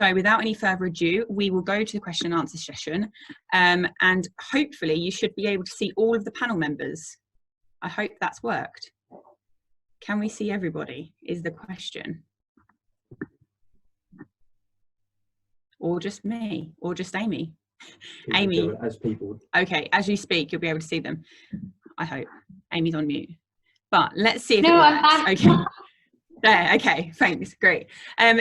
So without any further ado, we will go to the question and answer session, and hopefully you should be able to see all of the panel members. I hope that's worked. Can we see everybody is the question. Or just me, or just Amy. People Amy. As people. Okay, as you speak, you'll be able to see them. I hope. Amy's on mute. But let's see if no, it works. Okay. There, okay, thanks, great.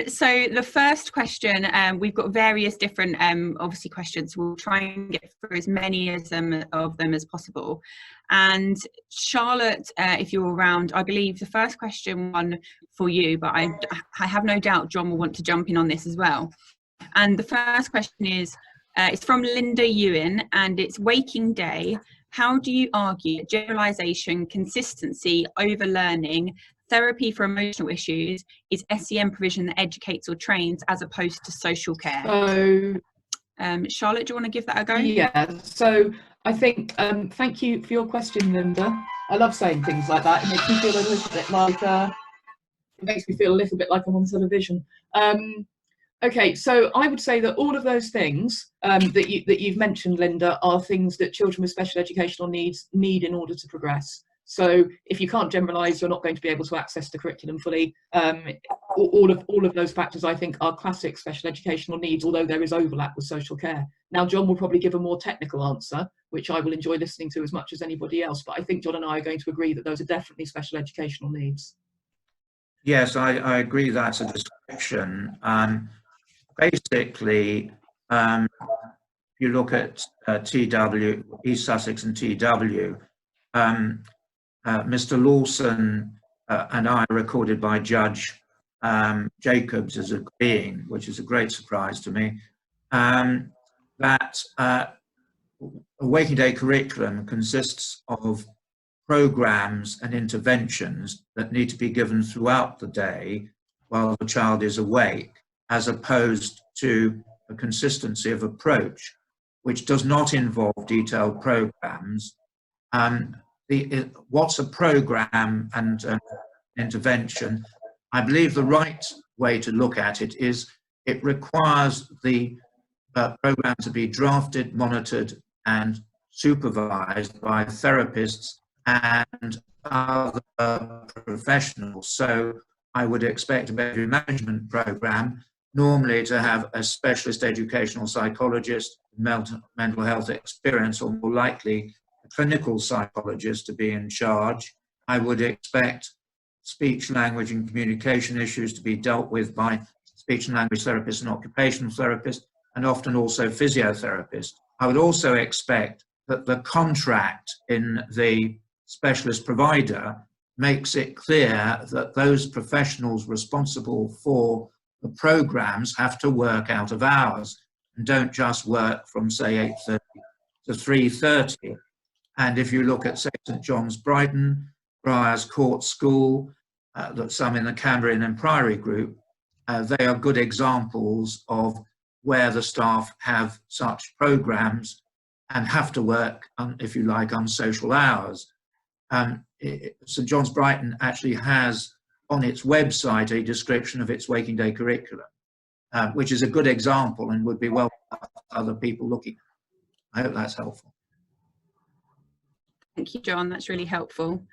So the first question, we've got various different, obviously, questions. We'll try and get through as many of them as possible. And Charlotte, if you're around, I believe the first question one for you, but I have no doubt John will want to jump in on this as well. And the first question is, it's from Linda Ewan, and it's waking day. How do you argue generalisation, consistency over learning, therapy for emotional issues is SEN provision that educates or trains as opposed to social care? So, Charlotte, do you want to give that a go? Yeah, so I think, thank you for your question, Linda. I love saying things like that. It makes me feel a little bit like, I'm on television. Okay, so I would say that all of those things that you've mentioned, Linda, are things that children with special educational needs need in order to progress. So if you can't generalise, you're not going to be able to access the curriculum fully. All of those factors, I think, are classic special educational needs, although there is overlap with social care. Now, John will probably give a more technical answer, which I will enjoy listening to as much as anybody else. But I think John and I are going to agree that those are definitely special educational needs. Yes, I agree that's a description. Basically, you look at TW, East Sussex and TW, Mr. Lawson and I recorded by Judge Jacobs as agreeing, which is a great surprise to me, that a waking day curriculum consists of programs and interventions that need to be given throughout the day while the child is awake, as opposed to a consistency of approach, which does not involve detailed programs. What's a program and intervention? I believe the right way to look at it is it requires the program to be drafted, monitored, and supervised by therapists and other professionals. So I would expect a behavior management program normally to have a specialist educational psychologist, mental health experience, or more likely a clinical psychologist to be in charge. I would expect speech, language, and communication issues to be dealt with by speech and language therapists and occupational therapists, and often also physiotherapists. I would also expect that the contract in the specialist provider makes it clear that those professionals responsible for the programs have to work out of hours and don't just work from, say, 8:30 to 3:30. And if you look at, say, St John's Brighton, Briars Court School, some in the Cambrian and Priory group, they are good examples of where the staff have such programs and have to work, if you like, on social hours. St John's Brighton actually has on its website a description of its waking day curriculum, which is a good example and would be well for other people looking. I hope that's helpful. Thank you, John. That's really helpful.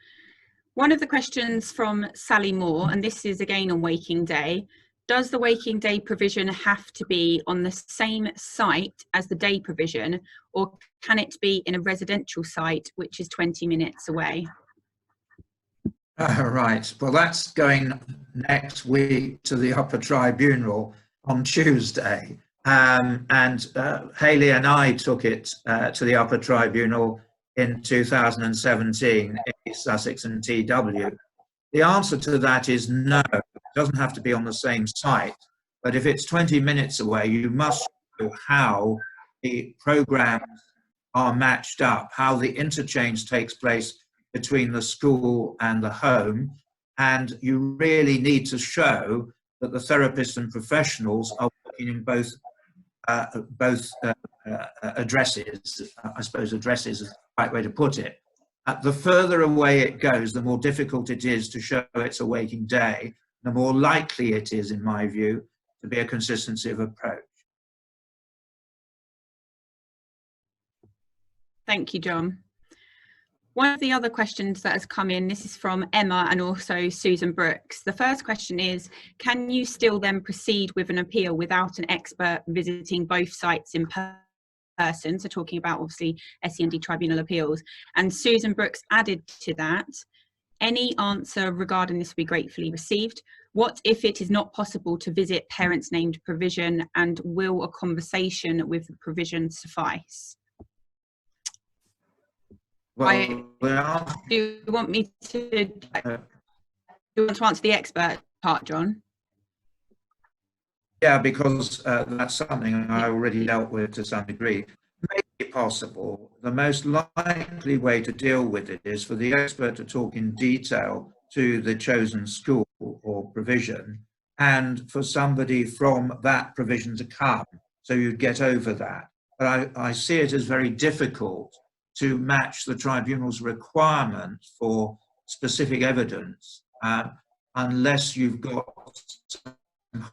One of the questions from Sally Moore, and this is again on waking day. Does the waking day provision have to be on the same site as the day provision, or can it be in a residential site which is 20 minutes away? Right. Well, that's going next week to the upper tribunal on Tuesday. Hayley and I took it to the upper tribunal in 2017 in Sussex and TW. The answer to that is no. It doesn't have to be on the same site, but if it's 20 minutes away, you must know how the programs are matched up, how the interchange takes place between the school and the home, and you really need to show that the therapists and professionals are working in both addresses. I suppose addresses is the right way to put it. The further away it goes, the more difficult it is to show it's a waking day, the more likely it is, in my view, to be a consistency of approach. Thank you, John. One of the other questions that has come in, this is from Emma and also Susan Brooks. The first question is, can you still then proceed with an appeal without an expert visiting both sites in person? So talking about obviously SEND tribunal appeals. And Susan Brooks added to that, any answer regarding this will be gratefully received. What if it is not possible to visit parents named provision, and will a conversation with the provision suffice? Well, do you want me to, do you want to answer the expert part, John? Yeah, because that's something I already dealt with to some degree. Maybe possible. The most likely way to deal with it is for the expert to talk in detail to the chosen school or provision, and for somebody from that provision to come, so you'd get over that. But I see it as very difficult to match the tribunal's requirement for specific evidence unless you've got some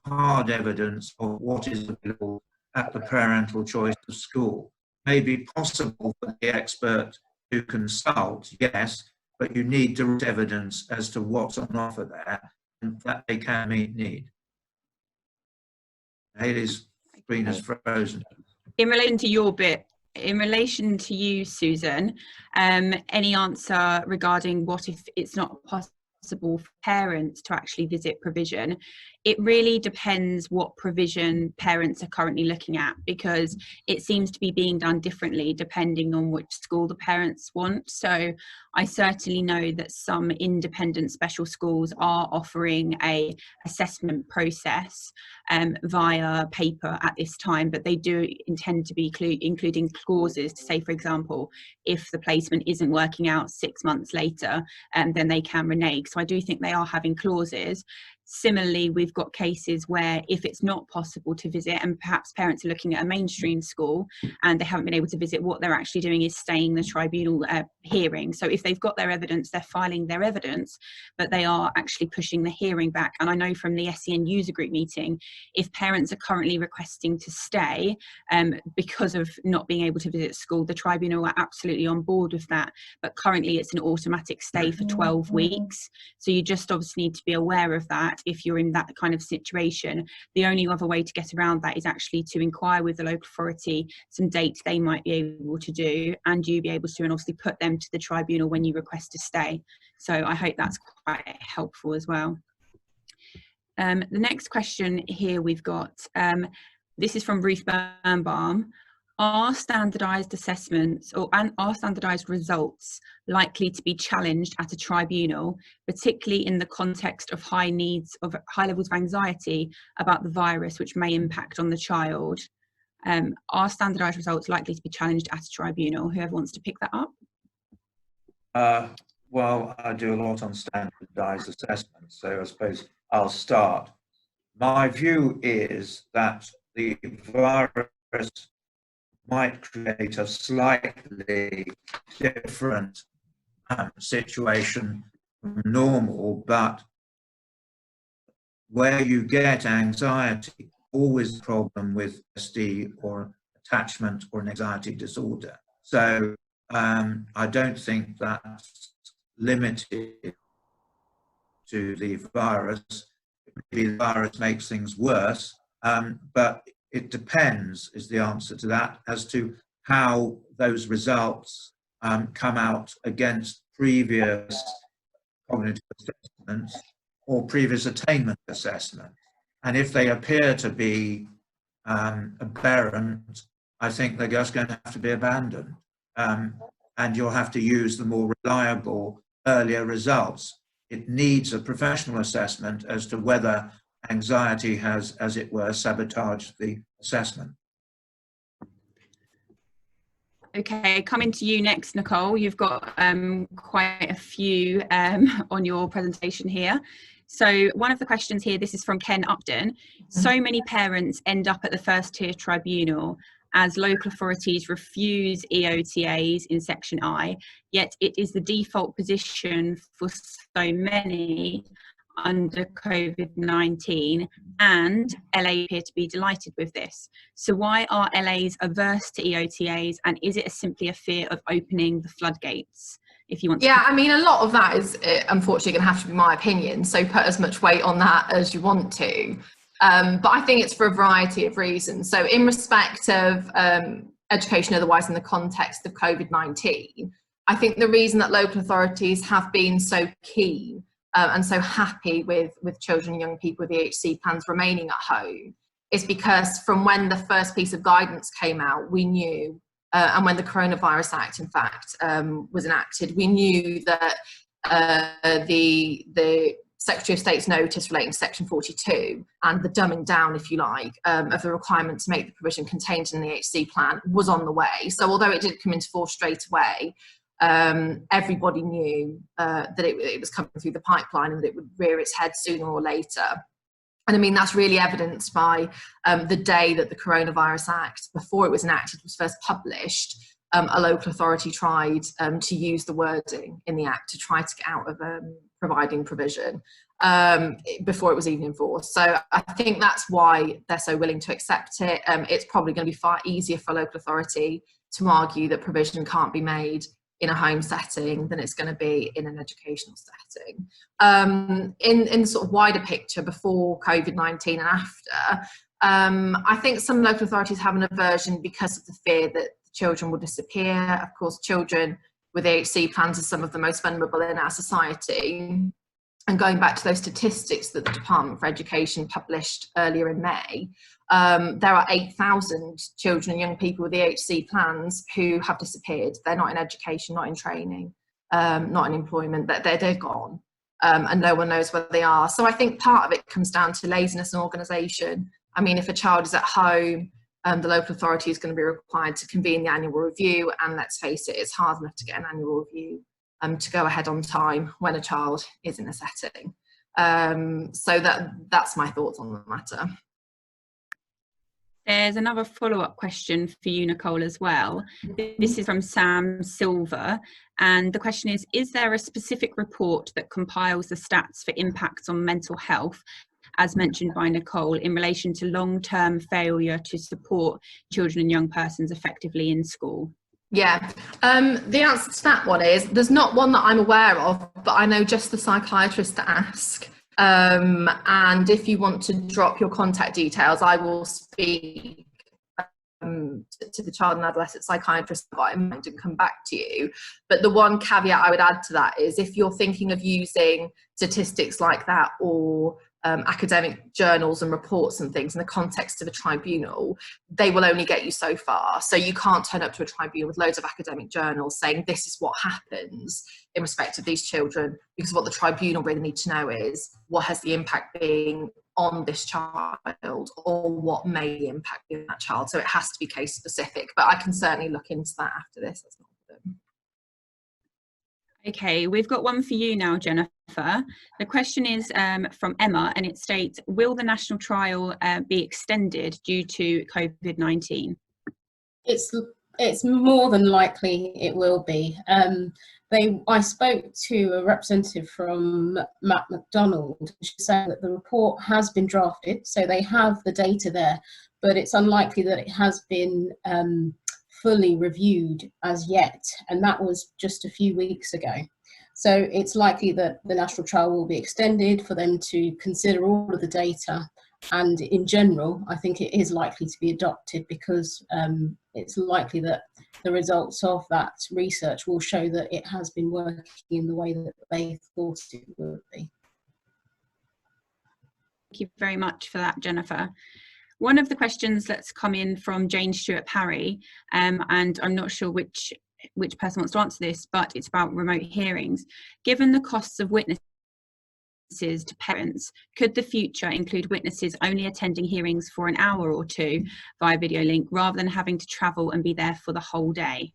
hard evidence of what is available at the parental choice of school. May be possible for the expert to consult, yes, but you need direct evidence as to what's on offer there and that they can meet need. Hayley's screen is frozen. In relation to your bit, in relation to you, Susan, any answer regarding what if it's not possible for parents to actually visit provision? It really depends what provision parents are currently looking at, because it seems to be being done differently depending on which school the parents want. So I certainly know that some independent special schools are offering a assessment process via paper at this time, but they do intend to be including clauses to say, for example, if the placement isn't working out 6 months later, then they can renege. So I do think they are having clauses. Similarly, we've got cases where if it's not possible to visit, and perhaps parents are looking at a mainstream school and they haven't been able to visit, what they're actually doing is staying the tribunal hearing. So if they've got their evidence, they're filing their evidence, but they are actually pushing the hearing back. And I know from the SEN user group meeting, if parents are currently requesting to stay because of not being able to visit school, the tribunal are absolutely on board with that. But currently it's an automatic stay for 12 weeks. So you just obviously need to be aware of that. If you're in that kind of situation, the only other way to get around that is actually to inquire with the local authority some dates they might be able to do, and you be able to, and obviously put them to the tribunal when you request to stay. So I hope that's quite helpful as well. The next question here we've got, this is from Ruth Birnbaum. Are standardised assessments and are standardised results likely to be challenged at a tribunal, particularly in the context of high levels of anxiety about the virus, which may impact on the child? Are standardised results likely to be challenged at a tribunal? Whoever wants to pick that up? Well, I do a lot on standardised assessments, so I suppose I'll start. My view is that the virus might create a slightly different situation from normal, but where you get anxiety, always a problem with SD or attachment or an anxiety disorder. So I don't think that's limited to the virus. Maybe the virus makes things worse, but it depends, is the answer to that, as to how those results come out against previous cognitive assessments or previous attainment assessments. And if they appear to be aberrant, I think they're just going to have to be abandoned. And you'll have to use the more reliable earlier results. It needs a professional assessment as to whether anxiety has, as it were, sabotaged the assessment. Okay, coming to you next, Nicole. You've got quite a few on your presentation here. So one of the questions here, this is from Ken Upton. So many parents end up at the first tier tribunal as local authorities refuse EOTAs in section I, yet it is the default position for so many. under COVID-19, and LA appear to be delighted with this. So why are LAs averse to EOTAs, and is it simply a fear of opening the floodgates? If you want to. Yeah, I mean, a lot of that is unfortunately going to have to be my opinion, so put as much weight on that as you want to. But I think it's for a variety of reasons. So in respect of education otherwise in the context of COVID-19, I think the reason that local authorities have been so keen and so happy with children and young people with EHC plans remaining at home is because from when the first piece of guidance came out, we knew, and when the Coronavirus Act, in fact, was enacted, we knew that the Secretary of State's notice relating to Section 42 and the dumbing down, if you like, of the requirement to make the provision contained in the EHC plan was on the way. So although it didn't come into force straight away, everybody knew that it was coming through the pipeline and that it would rear its head sooner or later. And I mean, that's really evidenced by the day that the Coronavirus Act, before it was enacted, was first published. A local authority tried to use the wording in the Act to try to get out of providing provision before it was even enforced. So I think that's why they're so willing to accept it. It's probably going to be far easier for a local authority to argue that provision can't be made in a home setting than it's going to be in an educational setting. In the sort of wider picture before COVID-19 and after, I think some local authorities have an aversion because of the fear that children will disappear. Of course, children with EHC plans are some of the most vulnerable in our society. And going back to those statistics that the Department for Education published earlier in May, there are 8,000 children and young people with EHC plans who have disappeared. They're not in education, not in training, not in employment, they're gone. And no one knows where they are. So I think part of it comes down to laziness and organisation. I mean, if a child is at home, the local authority is going to be required to convene the annual review, and let's face it, it's hard enough to get an annual review to go ahead on time when a child is in a setting. So that's my thoughts on the matter. There's another follow-up question for you, Nicole, as well. This is from Sam Silver, and the question is there a specific report that compiles the stats for impacts on mental health, as mentioned by Nicole, in relation to long-term failure to support children and young persons effectively in school? Yeah, the answer to that one is there's not one that I'm aware of, but I know just the psychiatrist to ask. And if you want to drop your contact details, I will speak to the child and adolescent psychiatrist I've got in mind and come back to you. But the one caveat I would add to that is if you're thinking of using statistics like that or academic journals and reports and things in the context of a tribunal, they will only get you so far. So you can't turn up to a tribunal with loads of academic journals saying this is what happens in respect of these children, because what the tribunal really need to know is what has the impact been on this child or what may the impact be on that child. So it has to be case specific, but I can certainly look into that after this. That's not a problem. Okay, we've got one for you now, Jennifer. The question is from Emma, and it states, will the national trial be extended due to COVID-19? It's more than likely it will be. I spoke to a representative from Matt McDonald, saying that the report has been drafted, so they have the data there, but it's unlikely that it has been fully reviewed as yet, and that was just a few weeks ago. So it's likely that the national trial will be extended for them to consider all of the data, and in general I think it is likely to be adopted because it's likely that the results of that research will show that it has been working in the way that they thought it would be. Thank you very much for that, Jennifer. One of the questions that's come in from Jane Stewart Parry, and I'm not sure which person wants to answer this, but it's about remote hearings. Given the costs of witnesses to parents, could the future include witnesses only attending hearings for an hour or two via video link rather than having to travel and be there for the whole day?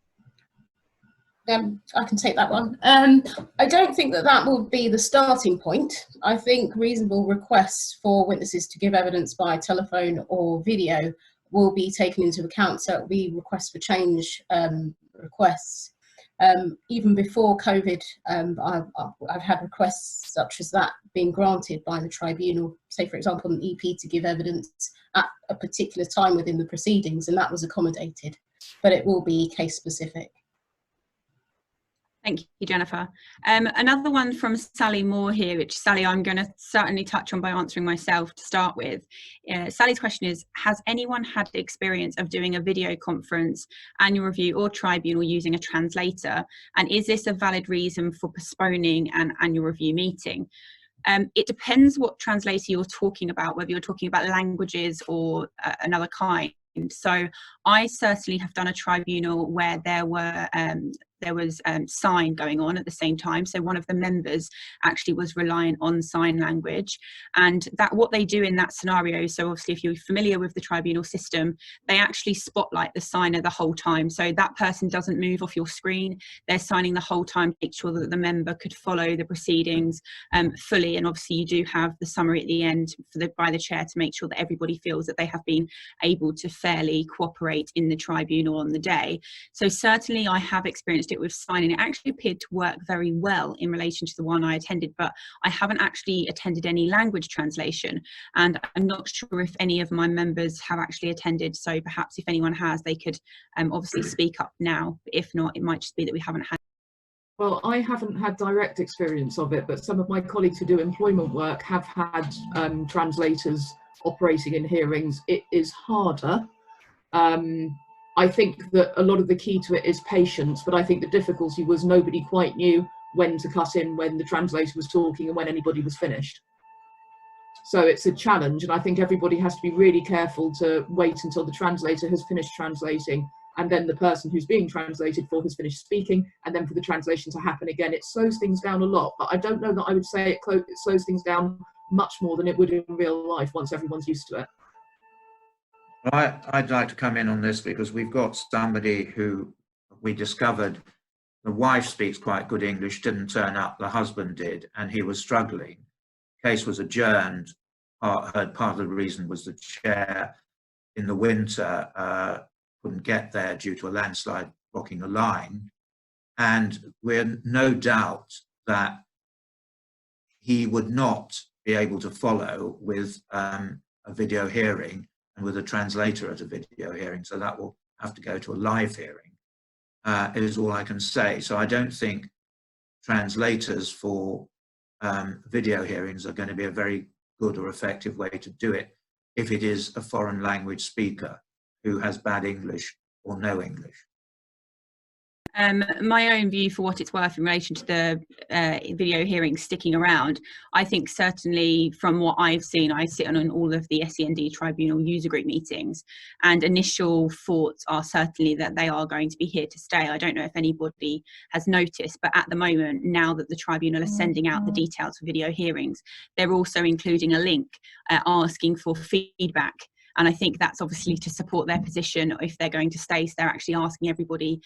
I can take that one. I don't think that will be the starting point. I think reasonable requests for witnesses to give evidence by telephone or video will be taken into account. So it will be requests for change requests. Even before COVID, I've had requests such as that being granted by the tribunal, say for example an EP to give evidence at a particular time within the proceedings, and that was accommodated, but it will be case specific. Thank you, Jennifer. Another one from Sally Moore here, which Sally, I'm going to certainly touch on by answering myself to start with. Sally's question is, has anyone had the experience of doing a video conference, annual review or tribunal using a translator? And is this a valid reason for postponing an annual review meeting? It depends what translator you're talking about, whether you're talking about languages or another kind. So I certainly have done a tribunal where there was sign going on at the same time. So one of the members actually was reliant on sign language, and that what they do in that scenario, so obviously if you're familiar with the tribunal system, they actually spotlight the signer the whole time. So that person doesn't move off your screen. They're signing the whole time to make sure that the member could follow the proceedings fully. And obviously you do have the summary at the end by the chair to make sure that everybody feels that they have been able to fairly cooperate in the tribunal on the day. So certainly I have experienced it with signing. It actually appeared to work very well in relation to the one I attended, but I haven't actually attended any language translation, and I'm not sure if any of my members have actually attended. So perhaps if anyone has, they could obviously speak up now. But if not, it might just be that we haven't had. Well, I haven't had direct experience of it, but some of my colleagues who do employment work have had translators operating in hearings. It is harder. I think that a lot of the key to it is patience, but I think the difficulty was nobody quite knew when to cut in when the translator was talking and when anybody was finished. So it's a challenge, and I think everybody has to be really careful to wait until the translator has finished translating, and then the person who's being translated for has finished speaking, and then for the translation to happen again. It slows things down a lot, but I don't know that I would say it slows things down much more than it would in real life once everyone's used to it. I'd like to come in on this because we've got somebody who we discovered the wife speaks quite good English, didn't turn up, the husband did, and he was struggling. Case was adjourned. Part of the reason was the chair in the winter couldn't get there due to a landslide blocking a line. And we're no doubt that he would not be able to follow with a video hearing and with a translator at a video hearing, so that will have to go to a live hearing, is all I can say. So I don't think translators for video hearings are going to be a very good or effective way to do it if it is a foreign language speaker who has bad English or no English. My own view, for what it's worth in relation to the video hearings sticking around, I think certainly from what I've seen, I sit on all of the SEND tribunal user group meetings, and initial thoughts are certainly that they are going to be here to stay. I don't know if anybody has noticed, but at the moment, now that the tribunal is sending out the details for video hearings, they're also including a link asking for feedback. And I think that's obviously to support their position if they're going to stay. So they're actually asking everybody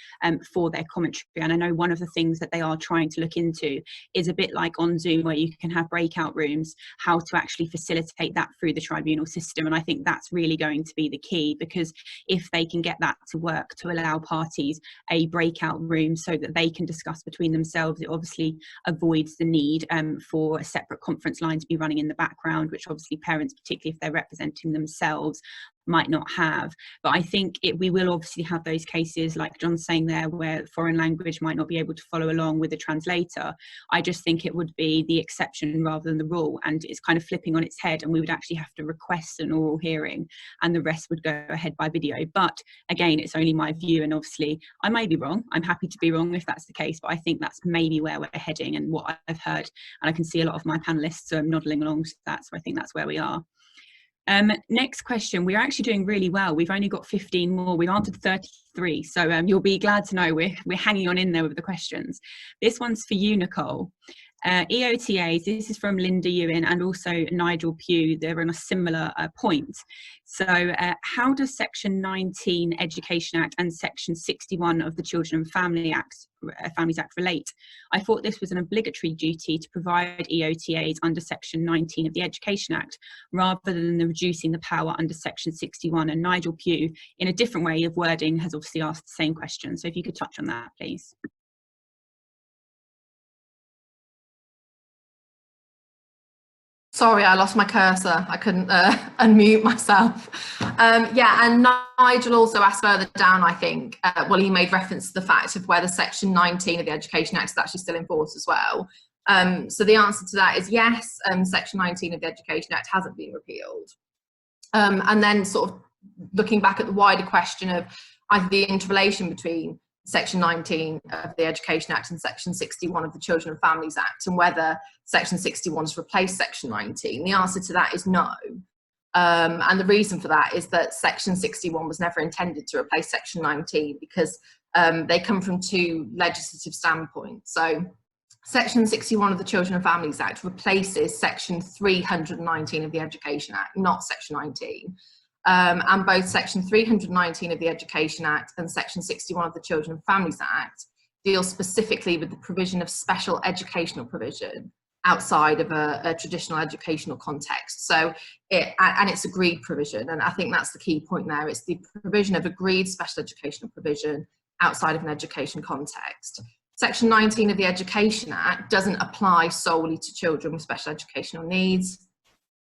for their commentary. And I know one of the things that they are trying to look into is a bit like on Zoom, where you can have breakout rooms, how to actually facilitate that through the tribunal system. And I think that's really going to be the key, because if they can get that to work to allow parties a breakout room so that they can discuss between themselves, it obviously avoids the need for a separate conference line to be running in the background, which obviously parents, particularly if they're representing themselves, might not have. But I think we will obviously have those cases like John's saying there, where foreign language might not be able to follow along with a translator. I just think it would be the exception rather than the rule, and it's kind of flipping on its head, and we would actually have to request an oral hearing and the rest would go ahead by video. But again, it's only my view, and obviously I may be wrong. I'm happy to be wrong if that's the case, but I think that's maybe where we're heading and what I've heard, and I can see a lot of my panelists nodding along to that, so I think that's where we are. Next question. We're actually doing really well. We've only got 15 more. We've answered 33, so you'll be glad to know we're hanging on in there with the questions. This one's for you, Nicole. EOTAs, this is from Linda Ewan and also Nigel Pugh. They're on a similar point. So how does Section 19 Education Act and Section 61 of the Children and Families Act relate? I thought this was an obligatory duty to provide EOTAs under Section 19 of the Education Act, rather than reducing the power under Section 61. And Nigel Pugh, in a different way of wording, has obviously asked the same question. So if you could touch on that, please. Sorry, I lost my cursor. I couldn't unmute myself. Yeah, and Nigel also asked further down, I think, well, he made reference to the fact of whether Section 19 of the Education Act is actually still in force as well. So the answer to that is yes, Section 19 of the Education Act hasn't been repealed. And then sort of looking back at the wider question of either the interrelation between Section 19 of the Education Act and Section 61 of the Children and Families Act, and whether Section 61 has replaced Section 19, the answer to that is no. And the reason for that is that Section 61 was never intended to replace Section 19 because they come from two legislative standpoints. So Section 61 of the Children and Families Act replaces Section 319 of the Education Act, not Section 19. And both Section 319 of the Education Act and Section 61 of the Children and Families Act deal specifically with the provision of special educational provision outside of a traditional educational context. So it's agreed provision, and I think that's the key point there. It's the provision of agreed special educational provision outside of an education context. Section 19 of the Education Act doesn't apply solely to children with special educational needs,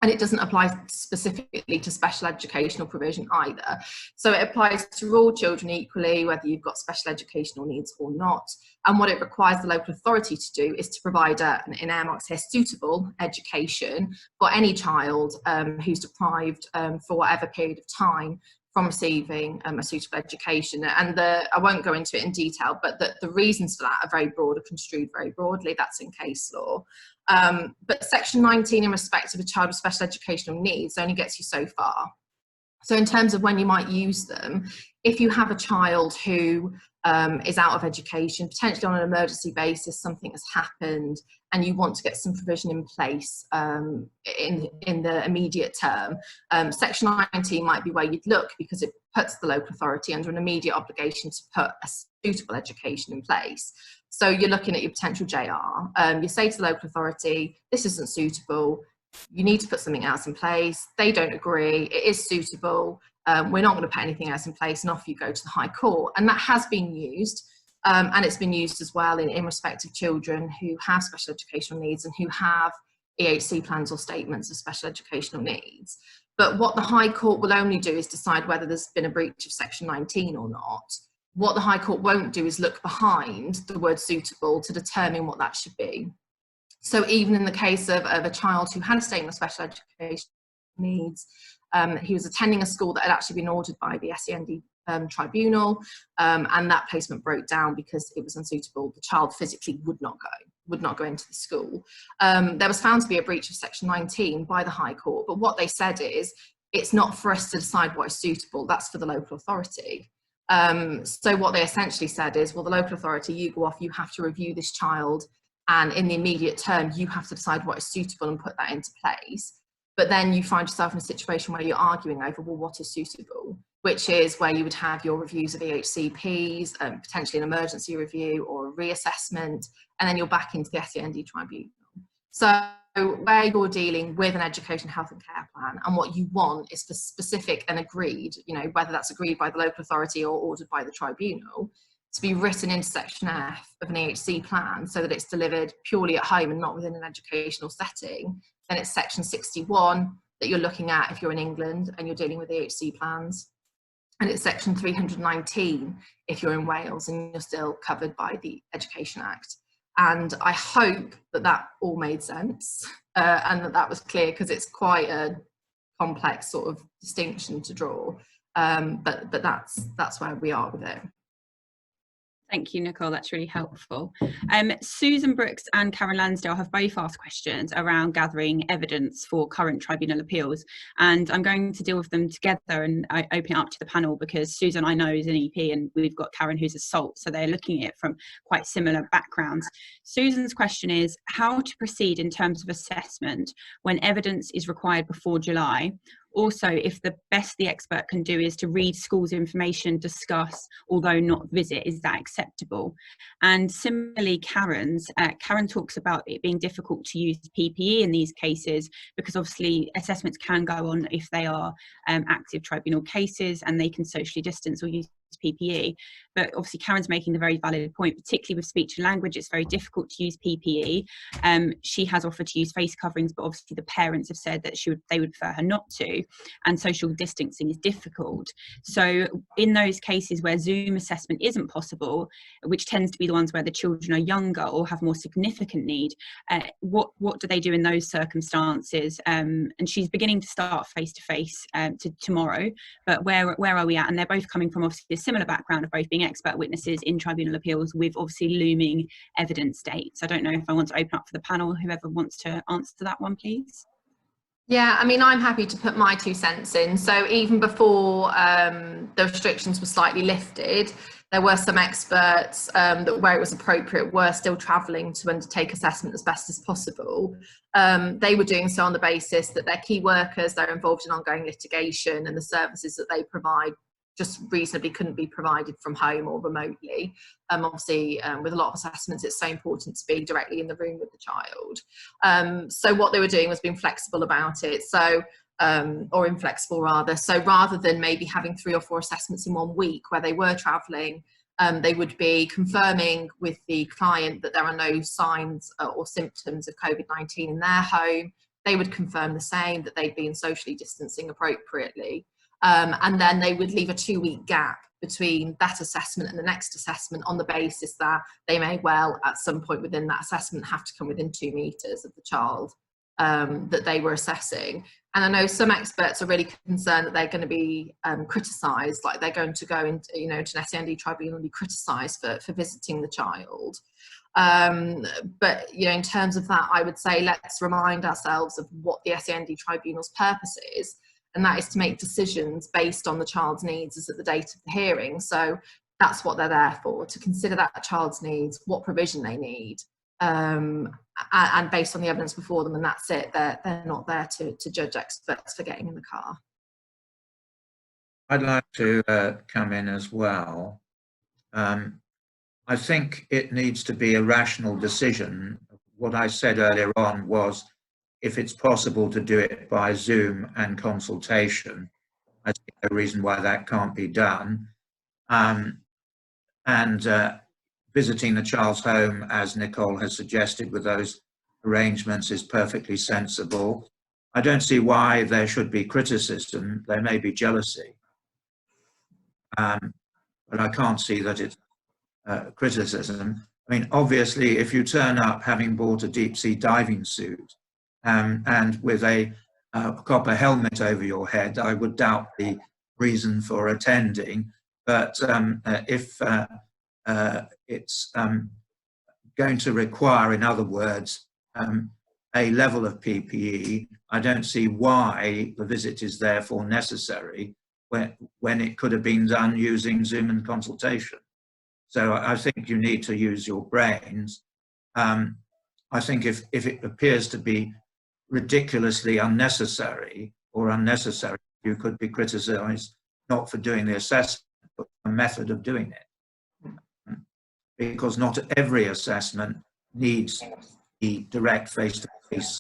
and it doesn't apply specifically to special educational provision either. So it applies to all children equally, whether you've got special educational needs or not. And what it requires the local authority to do is to provide in air marks here, suitable education for any child who's deprived for whatever period of time from receiving a suitable education. And I won't go into it in detail, but the reasons for that are very broad, are construed very broadly. That's in case law. But Section 19 in respect of a child with special educational needs only gets you so far. So in terms of when you might use them, if you have a child who is out of education, potentially on an emergency basis, something has happened, and you want to get some provision in place in the immediate term, Section 19 might be where you'd look, because it puts the local authority under an immediate obligation to put a suitable education in place. So you're looking at your potential JR. You say to the local authority, this isn't suitable, you need to put something else in place. They don't agree, it is suitable, we're not going to put anything else in place, and off you go to the High Court. And that has been used, and it's been used as well in respect of children who have special educational needs and who have EHC plans or statements of special educational needs. But what the High Court will only do is decide whether there's been a breach of Section 19 or not. What the High Court won't do is look behind the word suitable to determine what that should be. So even in the case of a child who had a statement of special education needs, he was attending a school that had actually been ordered by the SEN tribunal, and that placement broke down because it was unsuitable. The child physically would not go into the school. There was found to be a breach of Section 19 by the High Court, but what they said is, it's not for us to decide what is suitable, that's for the local authority. So what they essentially said is, well, the local authority, you go off, you have to review this child, and in the immediate term, you have to decide what is suitable and put that into place. But then you find yourself in a situation where you're arguing over, well, what is suitable? Which is where you would have your reviews of EHCPs, potentially an emergency review or a reassessment, and then you're back into the SEND tribunal. So where you're dealing with an education, health and care plan, and what you want is for specific and agreed, whether that's agreed by the local authority or ordered by the tribunal, to be written into Section F of an EHC plan so that it's delivered purely at home and not within an educational setting, then it's Section 61 that you're looking at if you're in England and you're dealing with EHC plans. And it's Section 319 if you're in Wales and you're still covered by the Education Act. And I hope that all made sense and that was clear, because it's quite a complex sort of distinction to draw. But that's where we are with it. Thank you, Nicole. That's really helpful. Susan Brooks and Karen Lansdale have both asked questions around gathering evidence for current tribunal appeals, and I'm going to deal with them together and I open it up to the panel, because Susan, I know, is an EP, and we've got Karen, who's a SALT, so they're looking at it from quite similar backgrounds. Susan's question is how to proceed in terms of assessment when evidence is required before July. Also, if the best the expert can do is to read schools' information, discuss, although not visit, is that acceptable? And similarly, Karen talks about it being difficult to use PPE in these cases, because obviously assessments can go on if they are active tribunal cases and they can socially distance or use PPE. But obviously Karen's making the very valid point, particularly with speech and language, it's very difficult to use PPE. She has offered to use face coverings, but obviously the parents have said that they would prefer her not to, and social distancing is difficult. So in those cases where Zoom assessment isn't possible, which tends to be the ones where the children are younger or have more significant need, what do they do in those circumstances? And she's beginning to start face-to-face tomorrow, but where are we at? And they're both coming from obviously a similar background of both being expert witnesses in tribunal appeals with obviously looming evidence dates. I don't know if I want to open up for the panel, whoever wants to answer that one, please. Yeah, I mean, I'm happy to put my 2 cents in. So even before the restrictions were slightly lifted, there were some experts that, where it was appropriate, were still travelling to undertake assessment as best as possible. They were doing so on the basis that they're key workers, they're involved in ongoing litigation, and the services that they provide just reasonably couldn't be provided from home or remotely. Obviously, with a lot of assessments, it's so important to be directly in the room with the child. So what they were doing was being flexible about it, so or inflexible rather. So rather than maybe having 3 or 4 assessments in 1 week where they were travelling, they would be confirming with the client that there are no signs or symptoms of COVID-19 in their home. They would confirm the same, that they'd been socially distancing appropriately. And then they would leave a 2-week gap between that assessment and the next assessment on the basis that they may well at some point within that assessment have to come within 2 metres of the child that they were assessing. And I know some experts are really concerned that they're going to be criticised, like they're going to go into, you know, to an SEN tribunal and be criticised for visiting the child. But, you know, in terms of that, I would say let's remind ourselves of what the SEN tribunal's purpose is, and that is to make decisions based on the child's needs as at the date of the hearing. So that's what they're there for, to consider that child's needs, what provision they need, and based on the evidence before them, and that's it. They're not there to judge experts for getting in the car. I'd like to come in as well. I think it needs to be a rational decision. What I said earlier on was, if it's possible to do it by Zoom and consultation, I see no reason why that can't be done. Visiting the child's home, as Nicole has suggested, with those arrangements is perfectly sensible. I don't see why there should be criticism. There may be jealousy, but I can't see that it's criticism. I mean, obviously, if you turn up having bought a deep sea diving suit and with a copper helmet over your head, I would doubt the reason for attending. But if it's going to require, in other words, a level of PPE, I don't see why the visit is therefore necessary when it could have been done using Zoom and consultation. So I think you need to use your brains. I think if it appears to be ridiculously unnecessary, you could be criticised not for doing the assessment, but a method of doing it. Because not every assessment needs the direct face-to-face.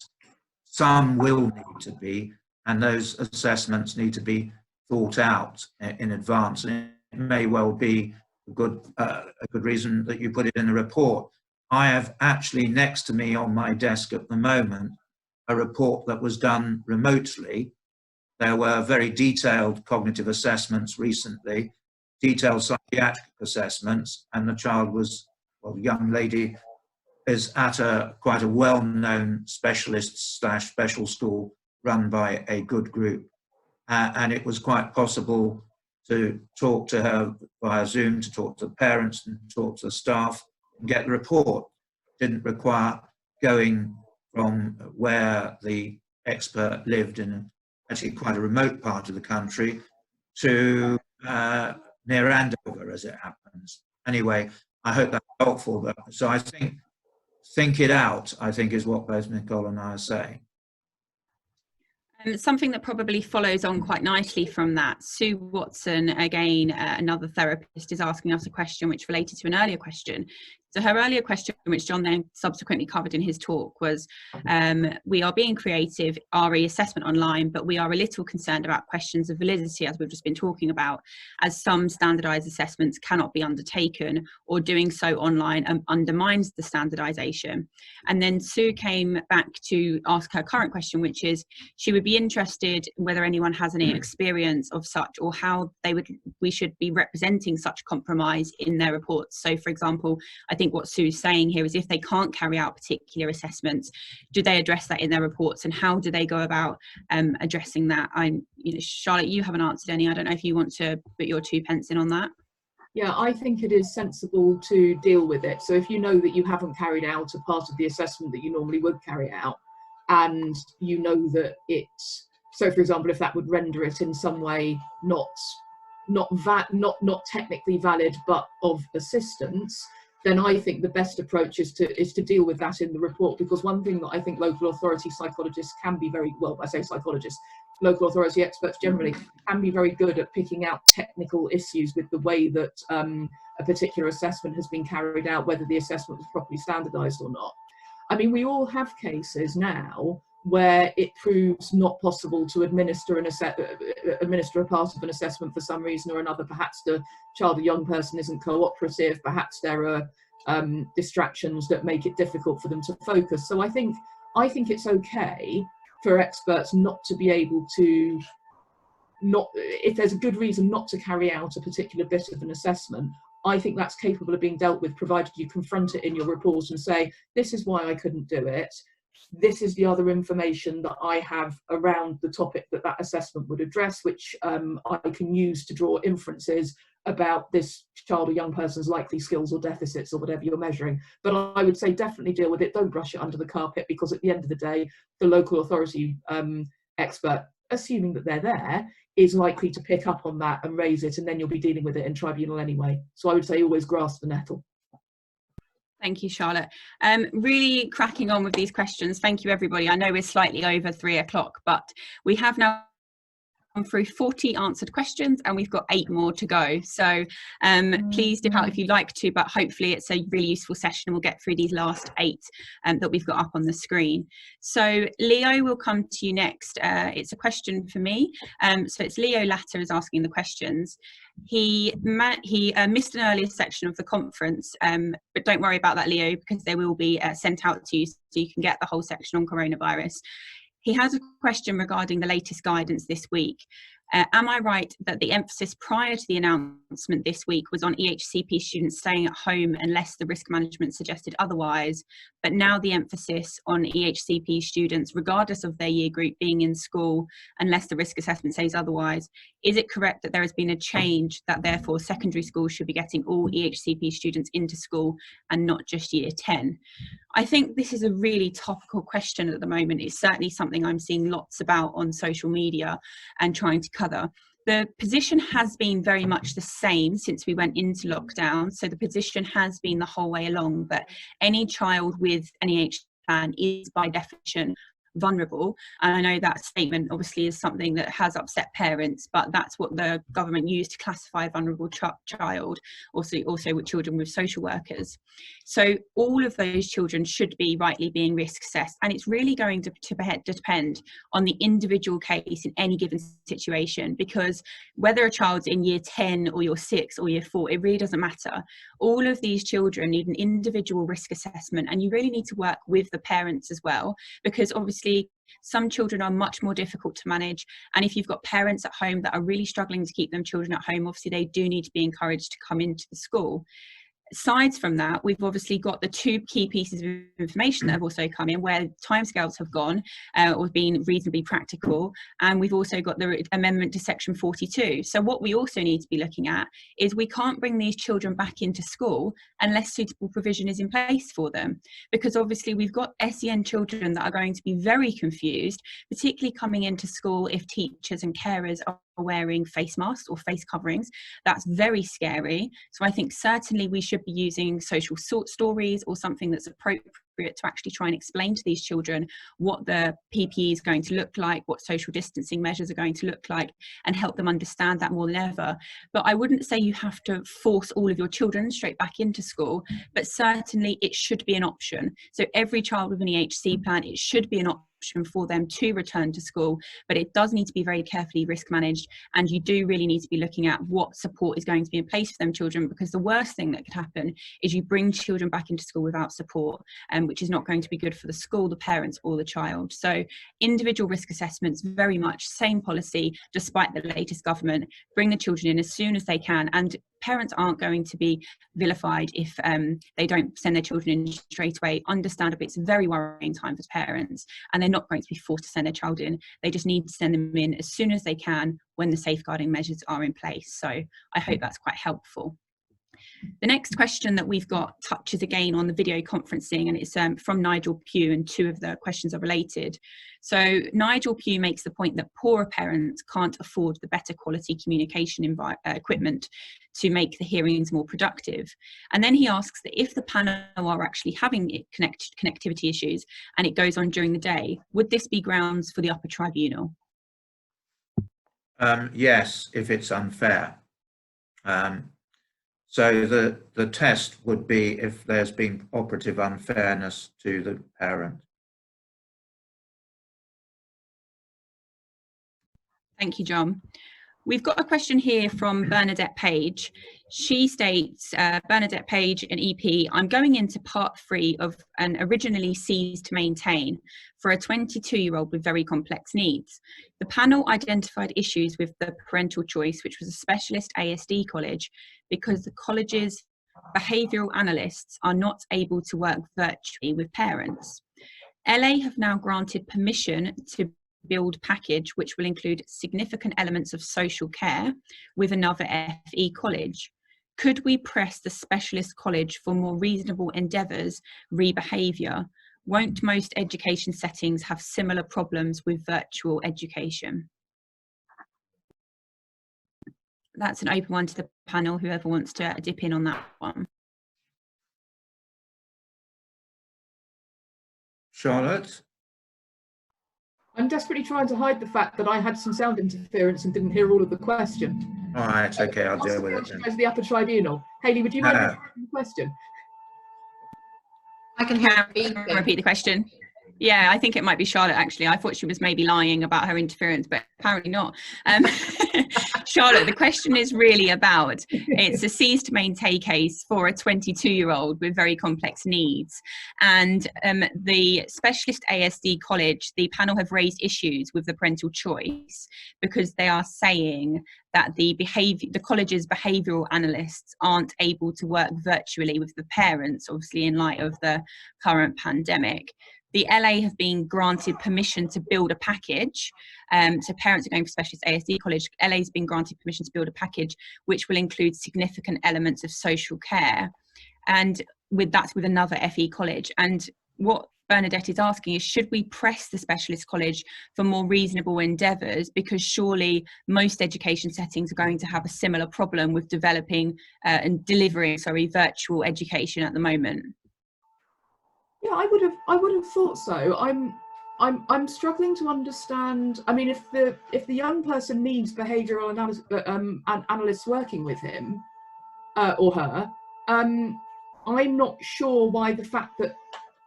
Some will need to be, and those assessments need to be thought out in advance. And it may well be a good reason that you put it in the report. I have actually next to me on my desk at the moment a report that was done remotely. There were very detailed cognitive assessments recently, detailed psychiatric assessments, and the child was, well, the young lady is at quite a well-known specialist/special school run by a good group. And it was quite possible to talk to her via Zoom, to talk to the parents and talk to the staff and get the report. Didn't require going from where the expert lived in actually quite a remote part of the country to near Andover, as it happens. Anyway, I hope that's helpful. So I think it out, I think, is what both Nicole and I are saying. Something that probably follows on quite nicely from that, Sue Watson, again, another therapist, is asking us a question which related to an earlier question. It's So her earlier question, which John then subsequently covered in his talk, was we are being creative, RE assessment online, but we are a little concerned about questions of validity, as we've just been talking about, as some standardised assessments cannot be undertaken, or doing so online undermines the standardisation. And then Sue came back to ask her current question, which is she would be interested whether anyone has any experience of such, or how we should be representing such compromise in their reports. So for example, I think what Sue's saying here is if they can't carry out particular assessments, do they address that in their reports, and how do they go about addressing that? Charlotte, you haven't answered any. I don't know if you want to put your 2 pence in on that. Yeah, I think it is sensible to deal with it. So if you know that you haven't carried out a part of the assessment that you normally would carry out, and you know that so for example, if that would render it in some way not technically valid but of assistance, then I think the best approach is to deal with that in the report. Because one thing that I think local authority psychologists can be very well, I say psychologists, local authority experts generally can be very good at picking out technical issues with the way that a particular assessment has been carried out, whether the assessment was properly standardised or not. I mean, we all have cases now where it proves not possible to administer a part of an assessment for some reason or another. Perhaps the child or young person isn't cooperative, perhaps there are distractions that make it difficult for them to focus. So I think it's okay for experts not to be able to, if there's a good reason not to carry out a particular bit of an assessment, I think that's capable of being dealt with, provided you confront it in your report and say, this is why I couldn't do it. This is the other information that I have around the topic that assessment would address, which I can use to draw inferences about this child or young person's likely skills or deficits or whatever you're measuring. But I would say definitely deal with it. Don't brush it under the carpet, because at the end of the day, the local authority expert, assuming that they're there, is likely to pick up on that and raise it, and then you'll be dealing with it in tribunal anyway. So I would say always grasp the nettle. Thank you, Charlotte. Really cracking on with these questions. Thank you, everybody. I know we're slightly over 3 o'clock, but we have now gone through 40 answered questions, and we've got 8 more to go. So please dip out if you'd like to, but hopefully it's a really useful session. We'll get through these last 8 that we've got up on the screen. So Leo will come to you next. It's a question for me. So it's Leo Latter is asking the questions. He missed an earlier section of the conference, but don't worry about that, Leo, because they will be sent out to you, so you can get the whole section on coronavirus. He has a question regarding the latest guidance this week. Am I right that the emphasis prior to the announcement this week was on EHCP students staying at home unless the risk management suggested otherwise, but now the emphasis on EHCP students, regardless of their year group, being in school unless the risk assessment says otherwise? Is it correct that there has been a change, that therefore secondary schools should be getting all EHCP students into school and not just year 10? I think this is a really topical question at the moment. It's certainly something I'm seeing lots about on social media and trying to cover. The position has been very much the same since we went into lockdown. So the position has been the whole way along that any child with an EH plan is by definition vulnerable. And I know that statement obviously is something that has upset parents, but that's what the government used to classify a vulnerable child, also with children with social workers. So all of those children should be rightly being risk assessed, and it's really going to depend on the individual case in any given situation, because whether a child's in year 10 or year 6 or year 4, it really doesn't matter. All of these children need an individual risk assessment, and you really need to work with the parents as well, because obviously some children are much more difficult to manage, and if you've got parents at home that are really struggling to keep them children at home, obviously they do need to be encouraged to come into the school. Aside from that, we've obviously got the 2 key pieces of information that have also come in, where timescales have gone or been reasonably practical, and we've also got the amendment to section 42. So what we also need to be looking at is we can't bring these children back into school unless suitable provision is in place for them, because obviously we've got SEN children that are going to be very confused, particularly coming into school if teachers and carers are wearing face masks or face coverings. That's very scary. So I think certainly we should be using social stories or something that's appropriate to actually try and explain to these children what the PPE is going to look like, what social distancing measures are going to look like, and help them understand that more than ever. But I wouldn't say you have to force all of your children straight back into school, but certainly it should be an option. So every child with an EHC plan, it should be an option for them to return to school, but it does need to be very carefully risk managed, and you do really need to be looking at what support is going to be in place for them children, because the worst thing that could happen is you bring children back into school without support, which is not going to be good for the school, the parents, or the child. So individual risk assessments, very much same policy despite the latest government. Bring the children in as soon as they can, and parents aren't going to be vilified if they don't send their children in straight away. Understandably, it's a very worrying time for parents, and they're not going to be forced to send their child in. They just need to send them in as soon as they can when the safeguarding measures are in place. So I hope that's quite helpful. The next question that we've got touches again on the video conferencing, and it's from Nigel Pugh, and two of the questions are related. So Nigel Pugh makes the point that poorer parents can't afford the better quality communication equipment to make the hearings more productive. And then he asks that if the panel are actually having connectivity issues and it goes on during the day, would this be grounds for the upper tribunal? Yes, if it's unfair. So the test would be if there's been operative unfairness to the parent. Thank you, John. We've got a question here from Bernadette Page. She states, Bernadette Page, an EP, I'm going into part 3 of an originally ceased to maintain for a 22-year-old with very complex needs. The panel identified issues with the parental choice, which was a specialist ASD college, because the college's behavioural analysts are not able to work virtually with parents. LA have now granted permission to build package which will include significant elements of social care with another FE college. Could we press the specialist college for more reasonable endeavours re behaviour? Won't most education settings have similar problems with virtual education? That's an open one to the panel, whoever wants to dip in on that one. Charlotte? I'm desperately trying to hide the fact that I had some sound interference and didn't hear all of the question. All right, okay, I'll deal with it then. As the upper tribunal. Hayley, would you like to repeat the question? I can repeat the question. Yeah, I think it might be Charlotte, actually. I thought she was maybe lying about her interference, but apparently not. Charlotte, the question is really about, it's a cease to maintain case for a 22-year-old with very complex needs. And the specialist ASD college, the panel have raised issues with the parental choice because they are saying that the college's behavioural analysts aren't able to work virtually with the parents, obviously in light of the current pandemic. The LA have been granted permission to build a package. So parents are going for specialist ASD college. LA's been granted permission to build a package which will include significant elements of social care. And that's with another FE college. And what Bernadette is asking is, should we press the specialist college for more reasonable endeavours? Because surely most education settings are going to have a similar problem with developing and delivering, virtual education at the moment. Yeah, I would have thought so. I'm struggling to understand. I mean, if the young person needs behavioural analysts working with him or her, I'm not sure why the fact that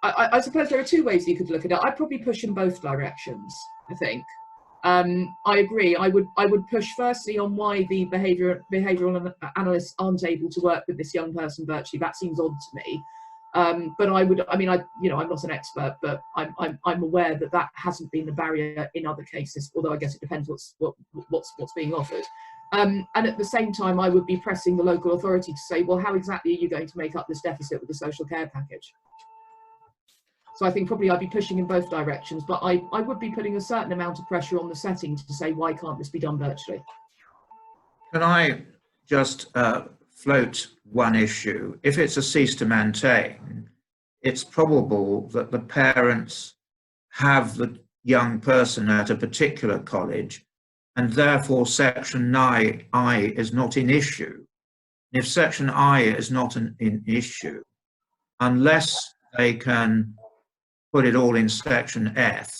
I suppose there are two ways you could look at it. I'd probably push in both directions. I think. I agree. I would push firstly on why the behavioural analysts aren't able to work with this young person virtually. That seems odd to me. But I'm not an expert, but I'm aware that hasn't been the barrier in other cases. Although I guess it depends what's being offered. And at the same time, I would be pressing the local authority to say, well, how exactly are you going to make up this deficit with the social care package? So I think probably I'd be pushing in both directions, but I would be putting a certain amount of pressure on the setting to say, why can't this be done virtually? Can I just float one issue? If it's a cease to maintain, it's probable that the parents have the young person at a particular college and therefore section I is not in issue. If section I is not in issue, unless they can put it all in section F,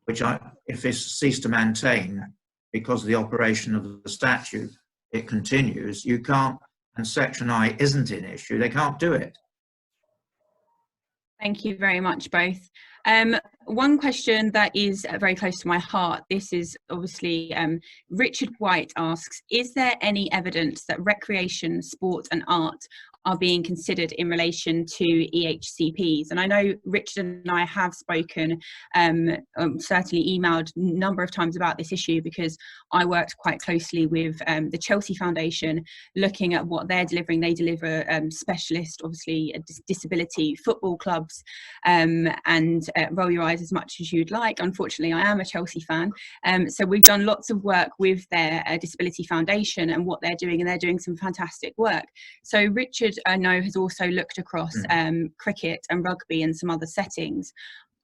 which if it's ceased to maintain because of the operation of the statute, it continues, you can't, and section I isn't in issue, they can't do it. Thank you very much, both. One question that is very close to my heart, this is obviously, Richard White asks, is there any evidence that recreation, sport and art are being considered in relation to EHCPs? And I know Richard and I have spoken, certainly emailed a number of times about this issue, because I worked quite closely with the Chelsea Foundation looking at what they're delivering. They deliver specialist, obviously, disability football clubs, and roll your eyes as much as you'd like. Unfortunately, I am a Chelsea fan. So we've done lots of work with their Disability Foundation and what they're doing, and they're doing some fantastic work. So Richard, I know, has also looked across cricket and rugby and some other settings.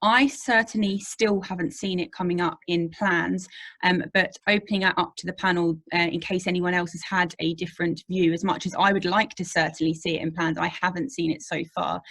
I certainly still haven't seen it coming up in plans, but opening it up to the panel in case anyone else has had a different view. As much as I would like to certainly see it in plans, I haven't seen it so far.